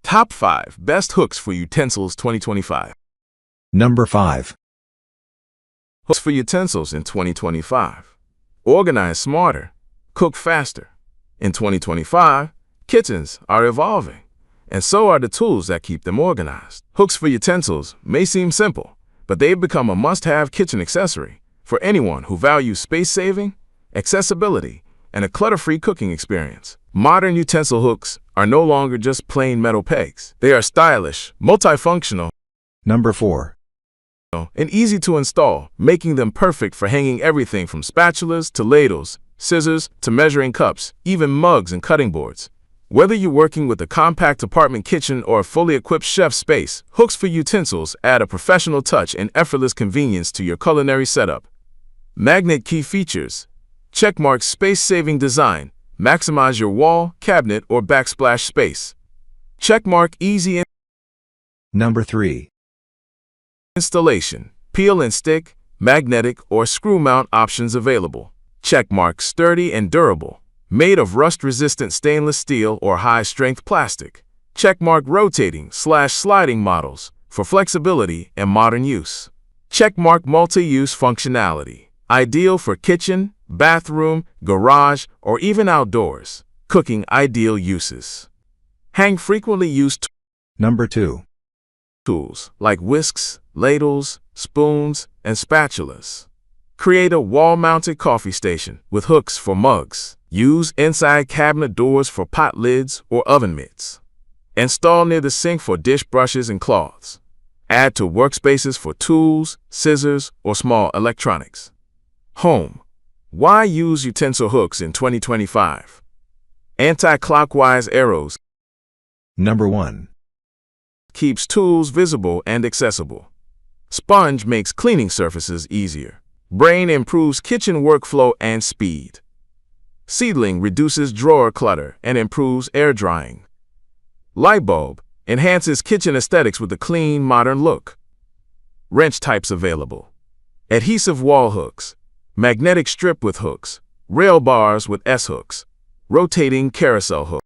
Top 5 Best Hooks for Utensils 2025. Number 5. Hooks for utensils in 2025. Organize smarter, cook faster. In 2025, kitchens are evolving, and so are the tools that keep them organized. Hooks for utensils may seem simple, but they've become a must-have kitchen accessory for anyone who values space saving, accessibility, and a clutter-free cooking experience. Modern utensil hooks are no longer just plain metal pegs. They are stylish, multifunctional, Number 4. and easy to install, making them perfect for hanging everything from spatulas to ladles, scissors to measuring cups, even mugs and cutting boards. Whether you're working with a compact apartment kitchen or a fully equipped chef space, hooks for utensils add a professional touch and effortless convenience to your culinary setup. Magnet key features. Checkmark space-saving design. Maximize your wall, cabinet, or backsplash space. Checkmark easy Number 3. installation. Peel and stick, magnetic, or screw mount options available. Checkmark sturdy and durable. Made of rust-resistant stainless steel or high-strength plastic. Checkmark rotating/sliding models for flexibility and modern use. Checkmark multi-use functionality. Ideal for kitchen, bathroom, garage, or even outdoors. Cooking ideal uses. Hang frequently used Number 2. tools like whisks, ladles, spoons, and spatulas. Create a wall-mounted coffee station with hooks for mugs. Use inside cabinet doors for pot lids or oven mitts. Install near the sink for dish brushes and cloths. Add to workspaces for tools, scissors, or small electronics. Home. Why use utensil hooks in 2025? Anti-clockwise arrows Number 1. keeps tools visible and accessible. Sponge makes cleaning surfaces easier. Brain improves kitchen workflow and speed. Seedling reduces drawer clutter and improves air drying. Light bulb enhances kitchen aesthetics with a clean, modern look. Wrench types available. Adhesive wall hooks. Magnetic strip with hooks. Rail bars with S-hooks. Rotating carousel hooks.